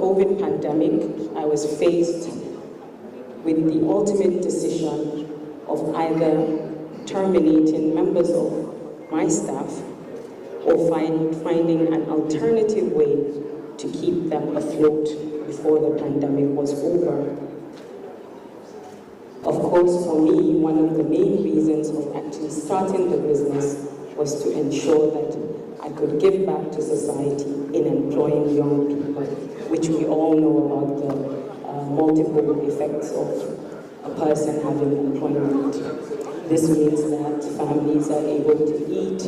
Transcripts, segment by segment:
COVID pandemic, I was faced with the ultimate decision of either terminating members of my staff or finding an alternative way to keep them afloat before the pandemic was over. Of course, for me, one of the main reasons of actually starting the business was to ensure that I could give back to society in employing young people, which we all know about the multiple effects of a person having employment. This means that families are able to eat,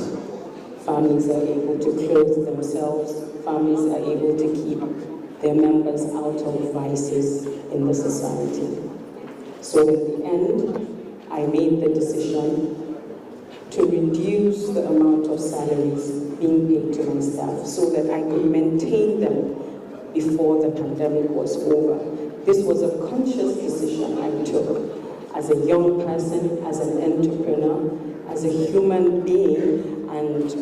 families are able to clothe themselves, families are able to keep their members out of vices in the society. So in the end, I made the decision to reduce the amount of salaries being paid to my staff so that I could maintain them before the pandemic was over. This was a conscious decision I took as a young person, as an entrepreneur, as a human being, and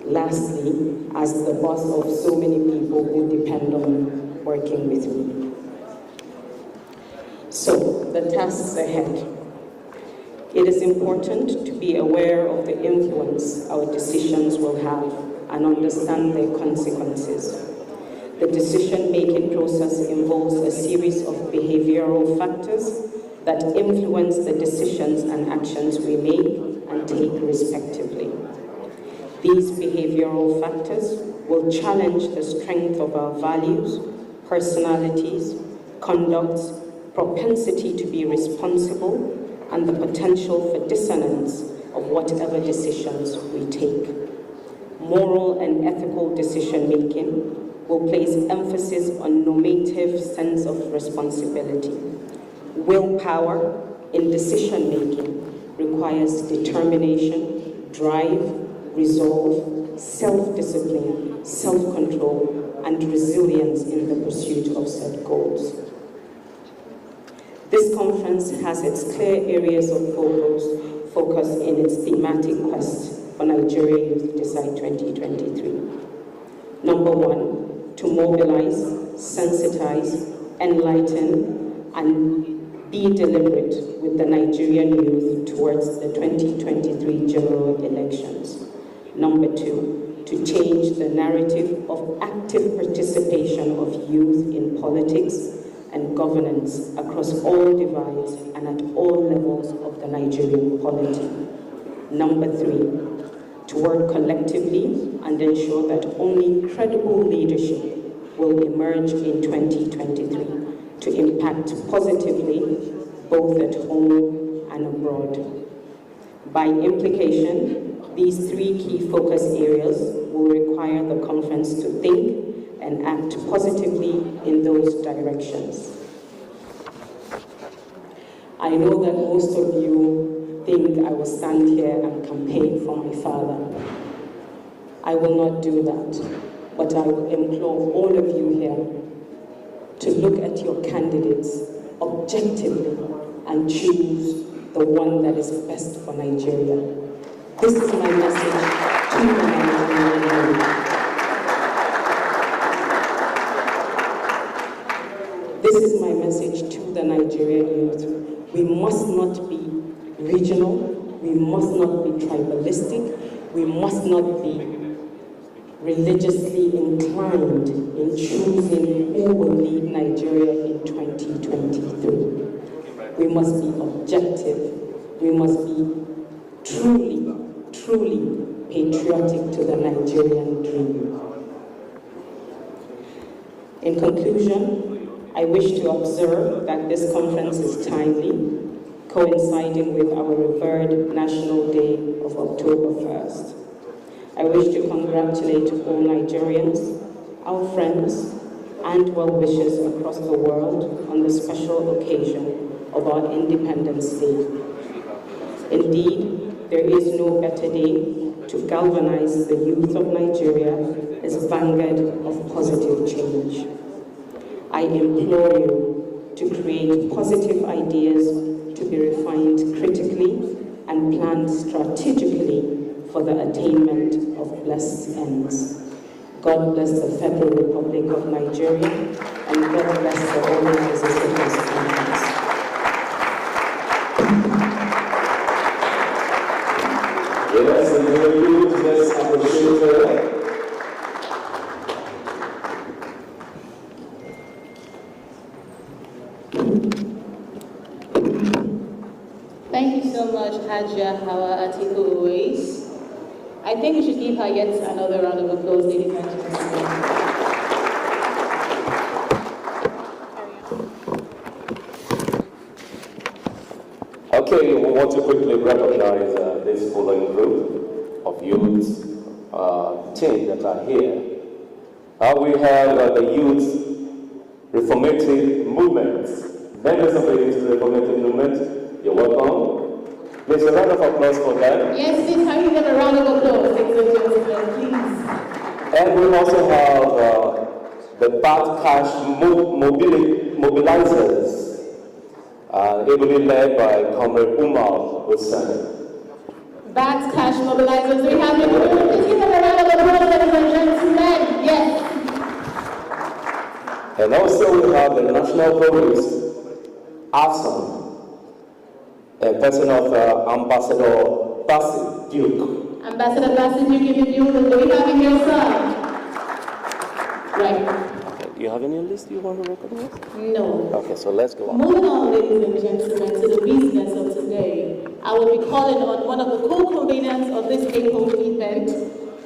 lastly, as the boss of so many people who depend on working with me. So, the tasks ahead. It is important to be aware of the influence our decisions will have and understand their consequences. The decision-making process involves a series of behavioral factors that influence the decisions and actions we make and take respectively. These behavioral factors will challenge the strength of our values, personalities, conducts, propensity to be responsible, and the potential for dissonance of whatever decisions we take. Moral and ethical decision-making will place emphasis on normative sense of responsibility. Willpower in decision-making requires determination, drive, resolve, self-discipline, self-control, and resilience in the pursuit of set goals. This conference has its clear areas of focus in its thematic quest for Nigeria Youth Decide 2023. Number one, to mobilize, sensitize, enlighten, and be deliberate with the Nigerian youth towards the 2023 general elections. Number two, to change the narrative of active participation of youth in politics and governance across all divides and at all levels of the Nigerian polity. Number three, to work collectively and ensure that only credible leadership will emerge in 2023 to impact positively both at home and abroad. By implication, these three key focus areas will require the conference to think and act positively in those directions. I know that most of you think I will stand here and campaign for my father. I will not do that, but I will implore all of you here to look at your candidates objectively and choose the one that is best for Nigeria. This is my message to the Nigerian youth. This is my message to the Nigerian youth. We must not be regional, we must not be tribalistic, we must not be religiously inclined in choosing who will lead Nigeria in 2023. We must be objective, we must be truly patriotic to the Nigerian dream. In conclusion, I wish to observe that this conference is timely, coinciding with our revered National Day of October 1st. I wish to congratulate all Nigerians, our friends, and well-wishers across the world on the special occasion of our Independence Day. Indeed, there is no better day to galvanize the youth of Nigeria as vanguard of positive change. I implore you to create positive ideas to be refined critically and planned strategically for the attainment of blessed ends. God bless the Federal Republic of Nigeria. and God bless the organizers of this conference. Yes, and let's appreciate her. Thank you so much, Hajia Hawa Atiku Uwais. I think we should give her yet another round of applause, ladies and gentlemen. Okay, we want to quickly recognize this following group of youth team that are here. We have the Youth Reformative Movement. Members of the Youth Reformative Movement, you're welcome. Please a round of applause for them. Yes, please, can you give a round of applause, ladies and gentlemen, please? And we also have the Bad Cash Mobilizers, ably led by Comrade Umar Hussain. Bad Cash Mobilizers, we have the group. Please give them a round of applause, ladies and gentlemen. Yes. And also we have the National Police, AFSAN, a person of Ambassador Bassett Duke. Ambassador Bassett Duke in the building. Do we have him here, sir? Right. Do you have any list you want to recognize? No. Okay, so let's go on. Moving on, ladies and gentlemen, to the business of today. I will be calling on one of the co-conveners of this ACO event,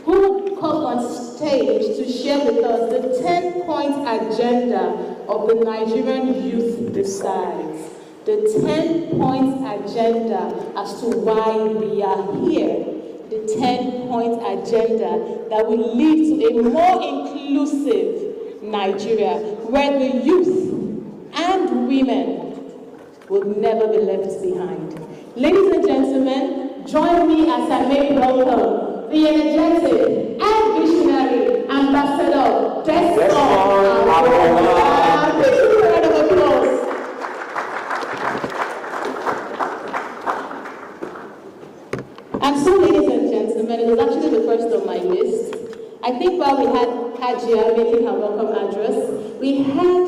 who will come on stage to share with us the 10-point agenda of the Nigerian Youth Decides. The 10-point agenda as to why we are here. The 10-point agenda that will lead to a more inclusive Nigeria, where the youth and women will never be left behind. Ladies and gentlemen, join me as I make welcome the energetic and visionary Ambassador Desmond Awola. Please give a round of applause. And so, ladies and gentlemen, it was actually the first on my list. I think while we had Hajia making her welcome address, we had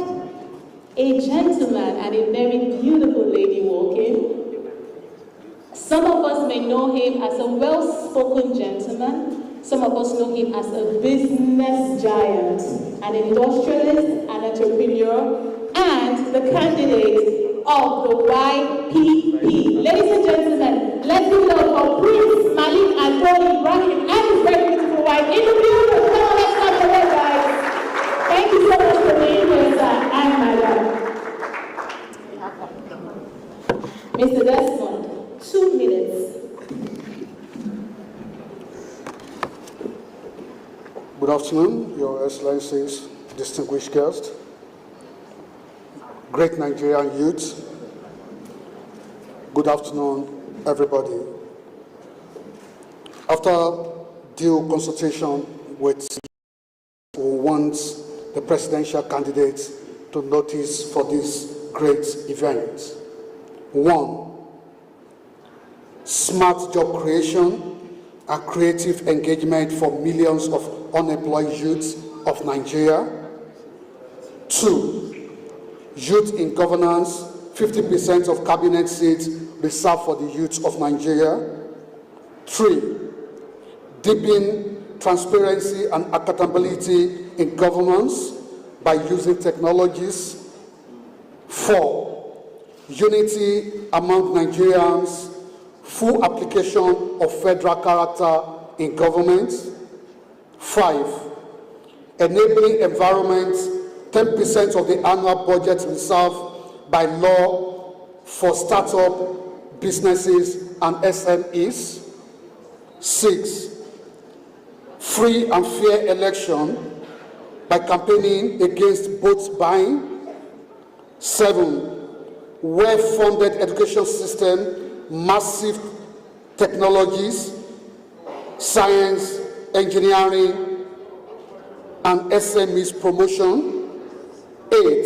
a gentleman and a very beautiful lady walking. Some of us may know him as a well-spoken gentleman. Some of us know him as a business giant, an industrialist, an entrepreneur, and the candidate of the YPP. Ladies and gentlemen, let's give it up for Prince Malik Adol Ibrahim and his very beautiful wife in the building. Come on, let's clap for them, guys. Thank you so much for being here, sir and madam. Mr. Desmond, 2 minutes. Good afternoon, Your Excellencies, distinguished guests, great Nigerian youth. Good afternoon, everybody. After due consultation with who wants the presidential candidates to notice for this great event. 1. Smart job creation and creative engagement for millions of unemployed youths of Nigeria. 2. Youth in governance, 50% of cabinet seats reserved for the youth of Nigeria. 3. Deepen transparency and accountability in governance by using technologies. 4. Unity among Nigerians, full application of federal character in government. 5. Enabling environment, 10% of the annual budget reserved by law for startup businesses and SMEs. 6. Free and fair election by campaigning against vote buying. 7. Well-funded education system, massive technologies, science, engineering, and SMEs promotion. 8.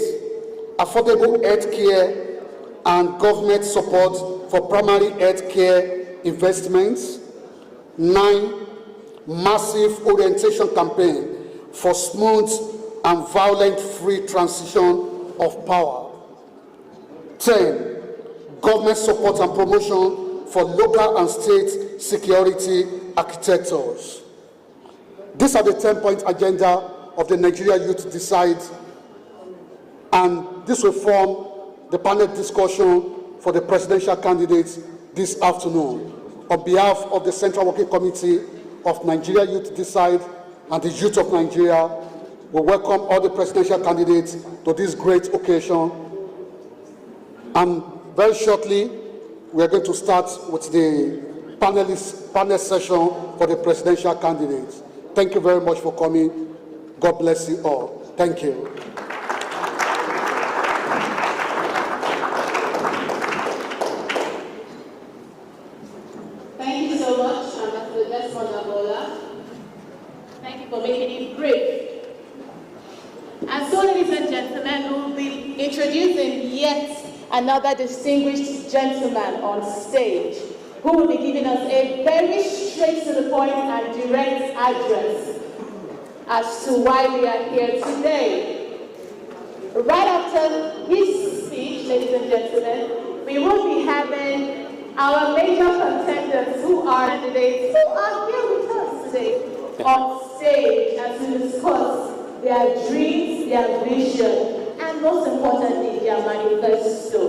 Affordable health care and government support for primary health care investments. 9. Massive orientation campaign for smooth and violent-free transition of power. 10. Government support and promotion for local and state security architectures. These are the 10-point agenda of the Nigeria Youth Decide, and this will form the panel discussion for the presidential candidates this afternoon. On behalf of the Central Working Committee of Nigeria Youth Decide and the Youth of Nigeria, we welcome all the presidential candidates to this great occasion. And very shortly, we are going to start with the panel session for the presidential candidates. Thank you very much for coming. God bless you all. Thank you. Thank you so much, Ambassador Desmond Abola. Thank you for making it brief. And so, ladies and gentlemen, we will be introducing yet another distinguished gentleman on stage who will be giving us a very straight to the point and direct address as to why we are here today. Right after his speech, ladies and gentlemen, we will be having our major contenders who are candidates who are here with us today on stage as we discuss their dreams, their vision, and most importantly, their manifesto.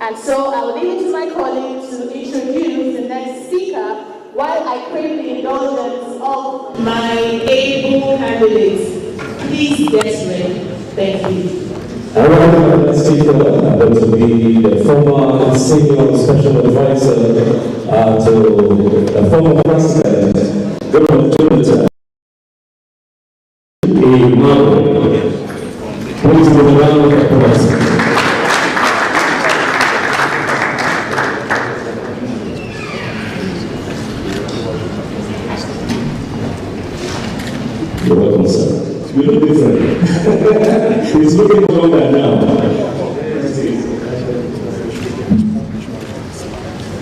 And so I will leave it to my colleagues to introduce the next speaker while I crave the indulgence of my able candidates. Please get ready. Thank you. I welcome the next speaker to be the former senior special advisor to the former president, Governor Jonathan A. Marley. Please give a round of applause. You're welcome, sir. You look different. He's looking longer now.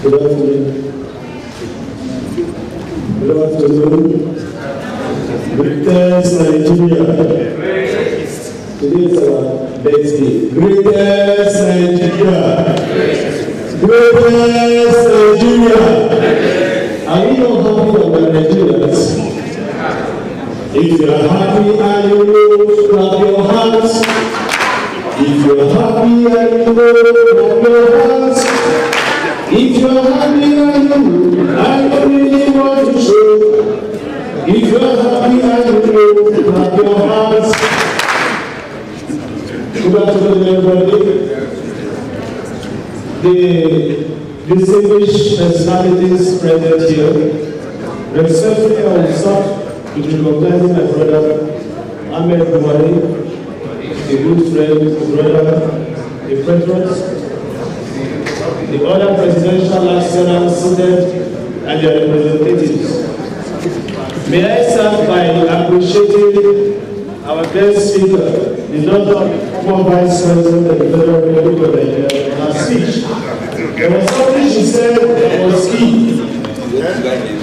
Good afternoon. Good afternoon. Greetings, Nigeria. Today is our birthday. Greetings, Nigeria. Greetings, Nigeria. Are we not happy about Nigerians? If you are happy and you know, clap your hands. If you are happy and you know, clap your hands. If you are happy and you know, I really want to show. If you are happy and you know, clap your hands. Good afternoon, everybody. The distinguished personalities present here, respectfully, I will start with recognizing my brother, Ahmed Buhari, a good friend, brother, a patriot, the other presidential aspirants seated and their representatives. May I start by appreciating our guest speaker, the Dr. former Vice President of the Federal Republic of Nigeria, in her speech. There was something she said that was key.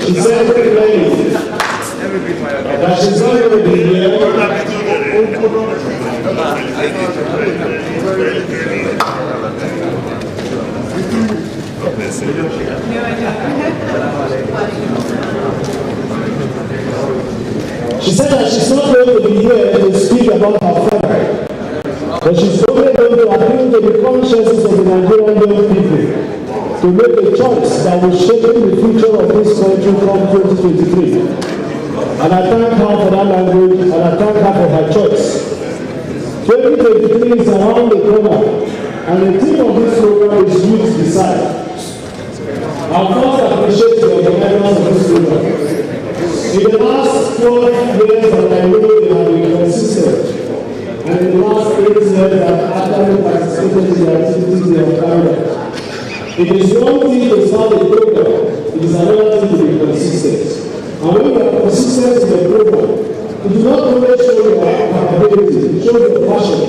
She said clearly that she's not going to be here. She said that she's not going to be here to speak about her family, but she's only going to appeal to the consciences of the Nigerian young people to make a choice that will shape the future of this country come 2023. And I thank her for that language, and I thank her for her choice. 2023 is around the corner, and the theme of this program is Youth Decide. I first appreciate the organizers of this program. In the last 12 years that I know they have been consistent, and in the last 8 years that actively participated in the activities they have carried out. It is one thing to start a program, it is another thing to be consistent. And when you are consistent in the program, it does not only show your capability, it shows your passion,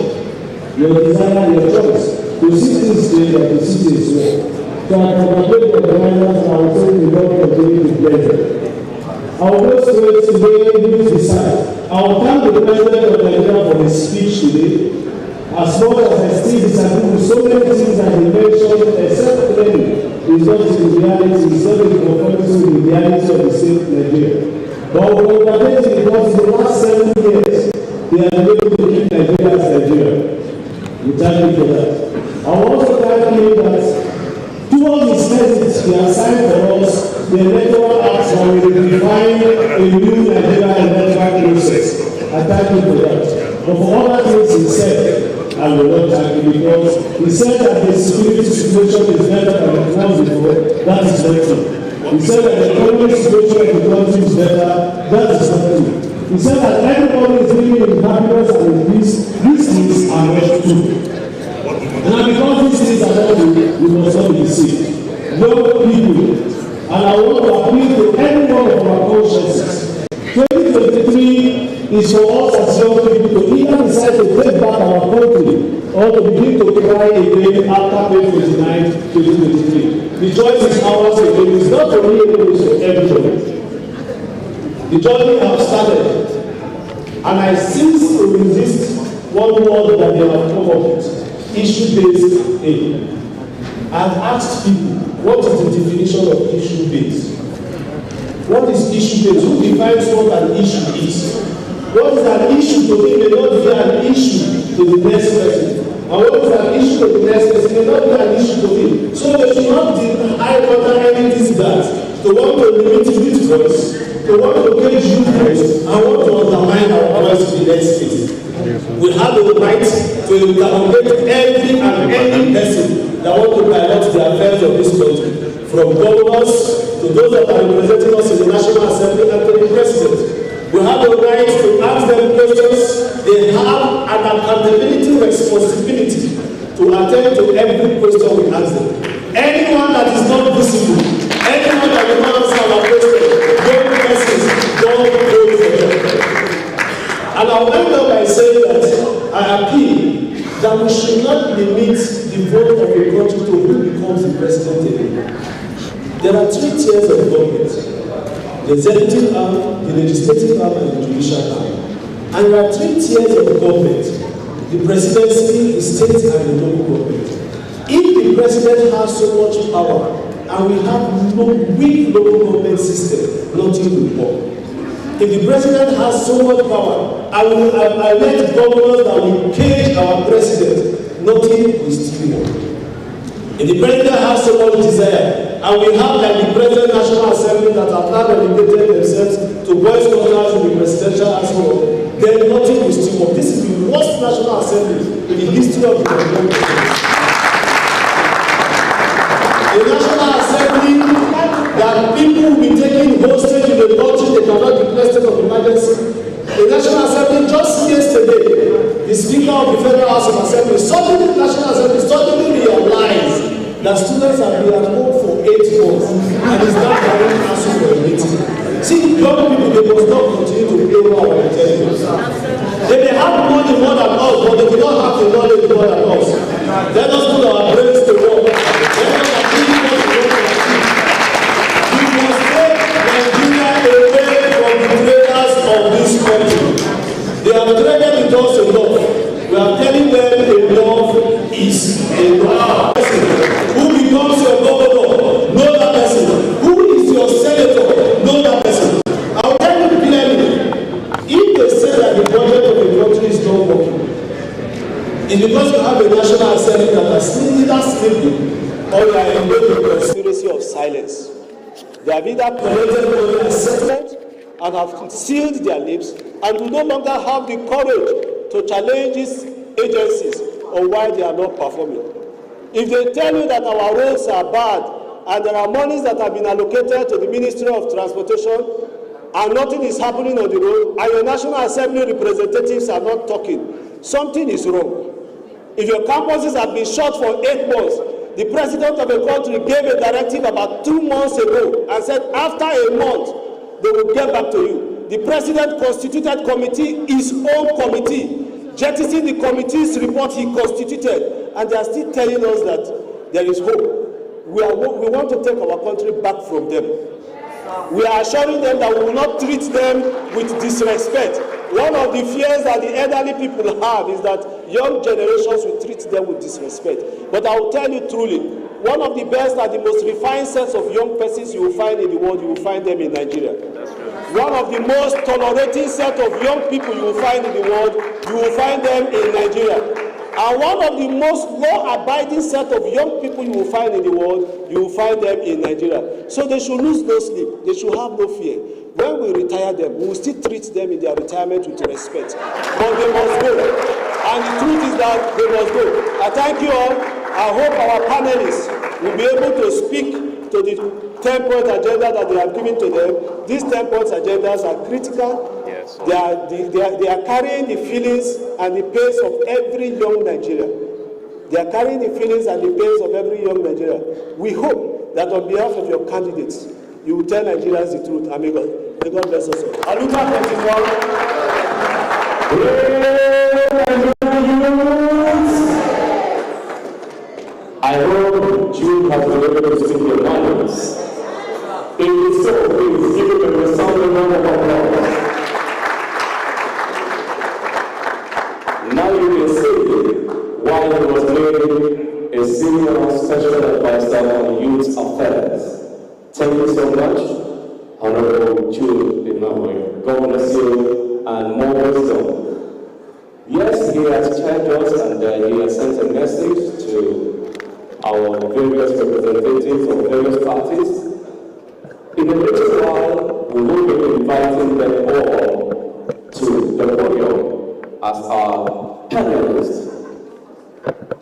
your desire, your choice to see things great and to see things well. So I congratulate the organizers and I will say the Lord continue to bless them. I will go straight today, Youth Decide. I will thank the President of Nigeria for his speech today. As much as I still disagree with so many things that he mentioned, except clearly, it's not in reality, it's not in conformity with the reality of the state of Nigeria. But we congratulate him because in the last 7 years, they have been able to keep Nigeria as Nigeria. We thank you for that. I will also thank him that towards his message, he has signed for us the electoral act that will define a new Nigeria electoral process. I thank you for that. But for other things he said, I will not thank you because he said that the security situation is better than it was before. That is not true. He said that the economic situation of the country is better. That is not true. He said that everybody is living in happiness and in peace. These things are not true. And because these things are not true, we must not be deceived. Young people, and I want to appeal to every one of our consciences. 2023 is for us as young people to either decide to take back our country or to begin to cry again after May 29, 2023. The choice is ours again. It's not for me, it's for everybody. The journey has started, and I cease to resist one word that they have come up with: issue-based aid. I've asked people, what is the definition of issue-based? What is issue-based? Who defines what an issue is? What is an issue to me may not be an issue to the next person. And what is an issue to the next person may not be an issue to me. So they should not deny whether anything that to want to limit youth voice, to want to cage youth voice, and want to undermine our voice to the next case. We have the right to interrogate every and any person that want to direct the affairs of this country, from governors to those that are representing us in the National Assembly and to the President. We have the right to ask them questions. They have an accountability responsibility to attend to every question we ask them. Anyone that is not visible, anyone that will not answer our question, don't persons, don't vote for them. And I'll end up by saying that I appeal that we should not limit the vote of a country to who becomes the president again. There are 3 tiers of government: the executive arm, the legislative arm, and the judicial arm. And there are 3 tiers of government: the presidency, the state, and the local government. If the president has so much power and we have no weak local government system, nothing will work. If the president has so much power and I let governors that will cage our president, nothing will still work. If the president has so much desire, and we have like the President National Assembly that have now dedicated themselves to voice controls in the presidential household, then nothing will still work. This is the worst National Assembly in the history of the country. A National Assembly that people will be taking hostage in the country, they cannot declare state of emergency. The National Assembly just yesterday, the Speaker of the Federal House of Assembly, suddenly the National Assembly suddenly realized that students have been at home for 8 months and is now having council for a meeting. See, young people, they must not continue to pay more our intelligence. They may have money more than us, but they do not have the knowledge more than us. Let us put our brains to work. Let us achieve what we want to achieve. We must take Nigeria away from the traders of this country. They have traded with us enough. We are telling them enough is enough. Who becomes your governor? Know that person. Who is your senator? Know that person. I will tell you clearly, if they say that the budget of the country is not working, it's because you have a National Assembly that has either sleeping or you are engaged in a conspiracy of silence. They have either collected money as settlement and have sealed their lips and do no longer have the courage to challenge these agencies on why they are not performing. If they tell you that our roads are bad and there are monies that have been allocated to the Ministry of Transportation and nothing is happening on the road and your National Assembly representatives are not talking, something is wrong. If your campuses have been shut for 8 months, the president of the country gave a directive about 2 months ago and said after a month they will get back to you. The president constituted committee, his own committee, jettisoning the committee's report he constituted, and they are still telling us that there is hope. We want to take our country back from them. We are assuring them that we will not treat them with disrespect. one of the fears that the elderly people have is that young generations will treat them with disrespect. But I will tell you truly, one of the best and the most refined sets of young persons you will find in the world, you will find them in Nigeria. One of the most tolerating set of young people you will find in the world, you will find them in Nigeria. And one of the most law-abiding set of young people you will find in the world, you will find them in Nigeria. So they should lose no sleep. They should have no fear. When we retire them, we will still treat them in their retirement with respect. But they must go. And the truth is that they must go. I thank you all. I hope our panelists will be able to speak to the 10-point agenda that they have given to them. These 10-point agendas are critical. Yes. They are carrying the feelings and the pains of every young Nigerian. They are carrying the feelings and the pains of every young Nigerian. We hope that on behalf of your candidates, you will tell Nigerians the truth. And may God bless us all. Aluka 21. I hope Jude has been able to speak your minds. It is so, please give him a resounding round of applause. Now you can see why he was made a senior special advisor on youth affairs. Thank you so much, Honorable Jude Imamwe. God bless you and more wisdom. Yes, he has charged us and he has sent a message to our various representatives of various parties. In a little while, we will be inviting them all to the podium as our panelists.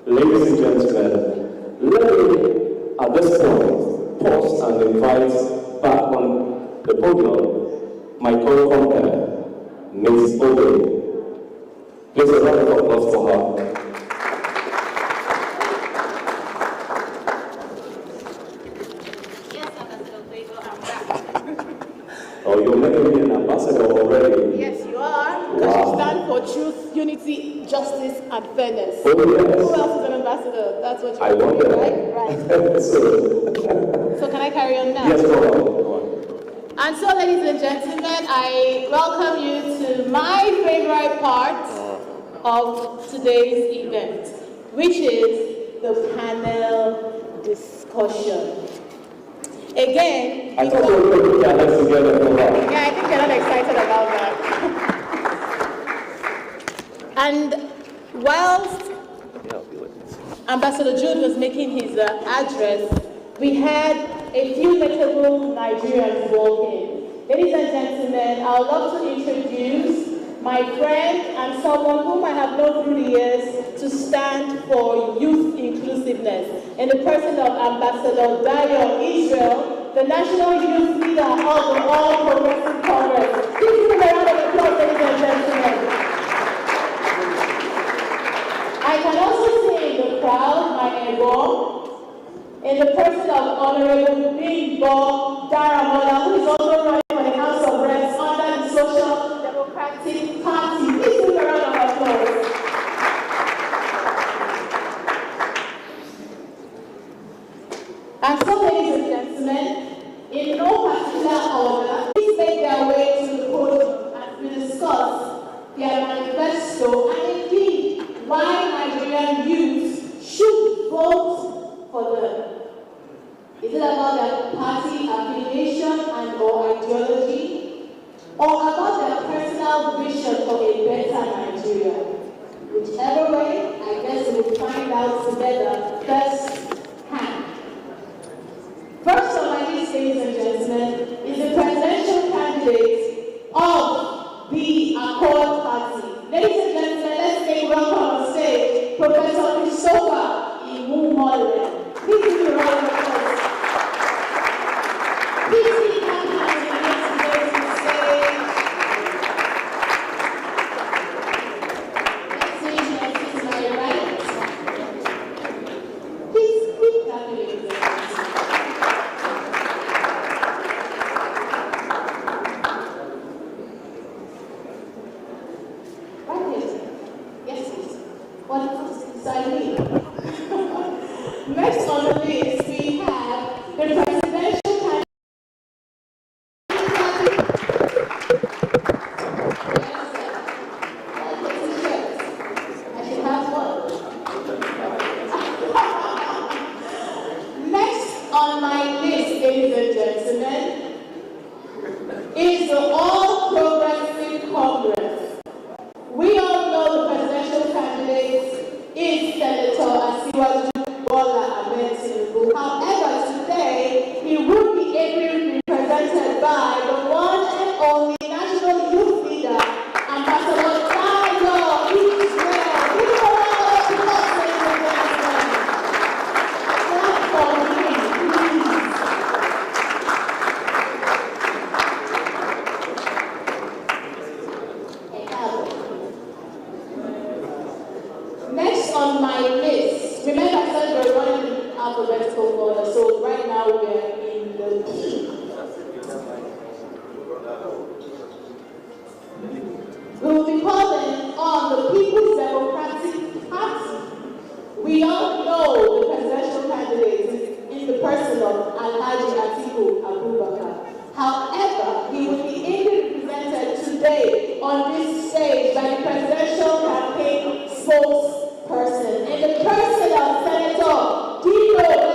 Ladies and gentlemen, let me at this point pause and invite back on the podium my co-compare, Ms. Obe. Please a round of applause for her. Oh, you're making me an ambassador already. Yes, you are. Because you stand for truth, unity, justice, and fairness. Oh, yes. Who else is an ambassador? That's what I you're wonder. doing, right? So can I carry on now? Yes, go on. And so, ladies and gentlemen, I welcome you to my favorite part of today's event, which is the panel discussion. Again, I thought we were going to put our heads together for that. yeah, I think you're not excited about that. And whilst Ambassador Jude was making his address, we had a few notable Nigerians walk in. Ladies and gentlemen, I would love to introduce my friend and someone whom I have known through the years to stand for youth inclusiveness, in the person of Ambassador Dayo Israel, the national youth leader of the All Progressive Congress. Please give him a round of applause, ladies and gentlemen. I can also see in the crowd my ego, in the person of Honorable Bimbo Daramola, who is also running for the House of Reps under the Social Democratic Party. Please give a round of applause. And so, ladies and gentlemen, in no particular order, please make their way to the podium as we discuss their manifesto and indeed why Nigerian youth should vote for them. Is it about their party affiliation and or ideology, or about their personal vision for a better Nigeria? Whichever way, I guess we'll find out together firsthand. First on my list, ladies and gentlemen, is the presidential candidate of the Accord Party. Ladies and gentlemen, let's make welcome on stage Professor Christopher Imumole. Please give me a round of applause. Please be kind and yesterday to say, next to my right. Please keep clapping, ladies and gentlemen. Next on the list, we have the presidential candidate. on my list, remember I said we're running in alphabetical order, so right now we're in the P. We will be calling on the People's Democratic Party. We all know the presidential candidate in the person of Alhaji Atiku Abubakar. However, he will be ably represented today on this stage by the presidential campaign spokesperson in the person of Senator Dino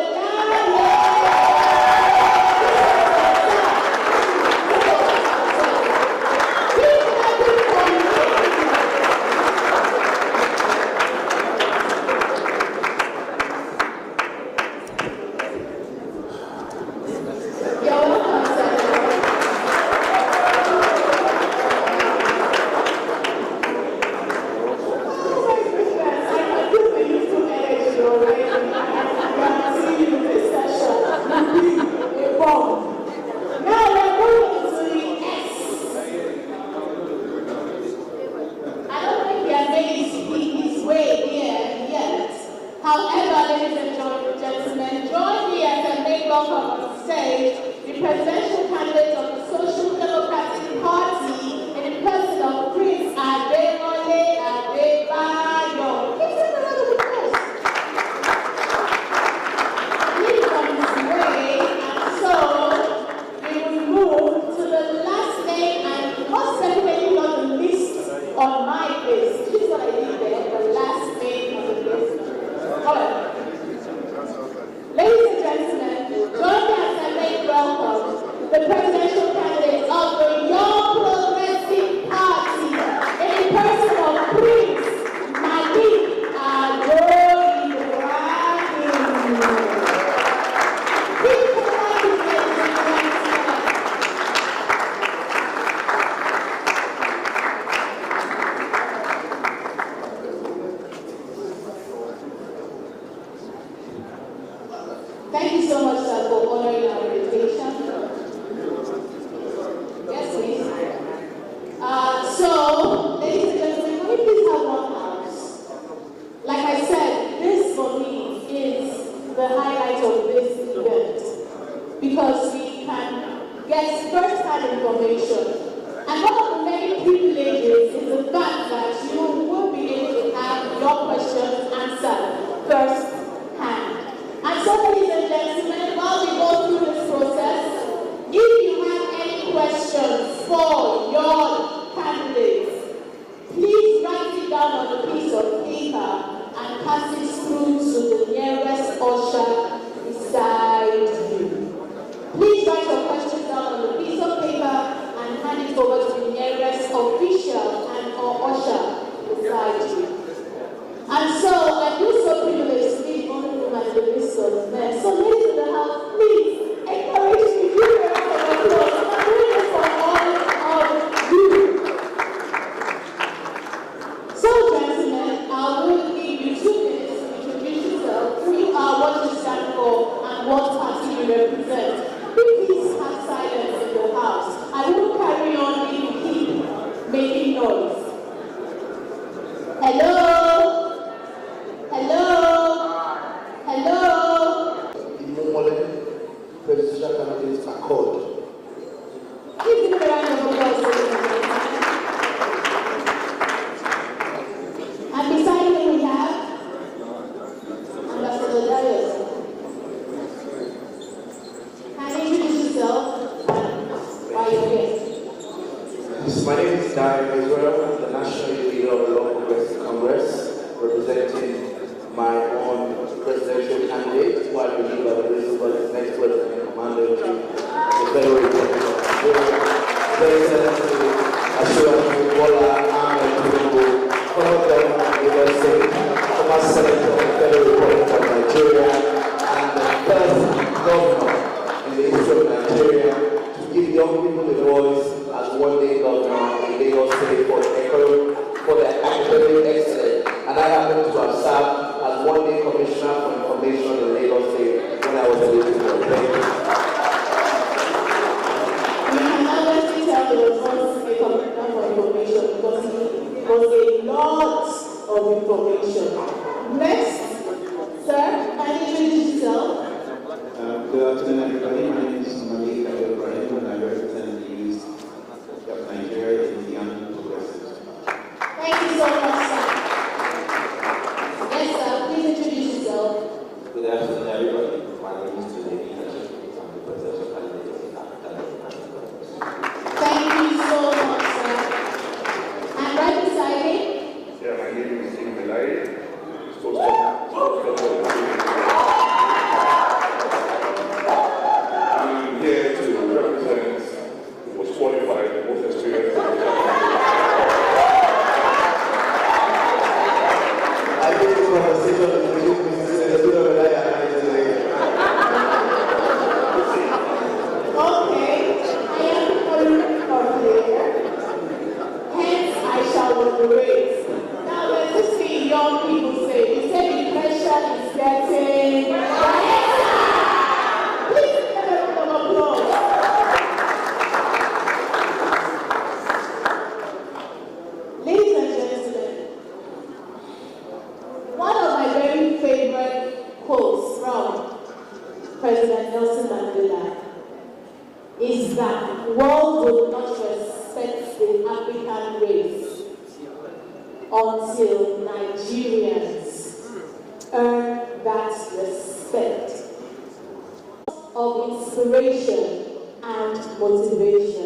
was a lot of information. collaboration. Next, sir, kindly introduce yourself. Good afternoon, everybody. My name is Malik Ibrahim, and I represent the youth of Nigeria in the Young Progressives. Thank you so much, sir. Yes, sir, please introduce yourself. Good afternoon, everybody. My name is Tulemi Najib. I'm the presidential candidate of the African Progressives. Thank you so much, sir. And right beside him, Yeah, my name is Tim Belay. I'm here to represent the most qualified, the most experienced. I think this conversation between Mr. Senator Belay and I today. okay, I am from here. Hence, I shall moderate. Now, there's this thing young people say. They say the pressure is getting. Please give a round of applause. Ladies and gentlemen, one of my very favorite quotes from President Nelson Mandela is that the world will not respect the African race until Nigerians earn that respect of inspiration and motivation.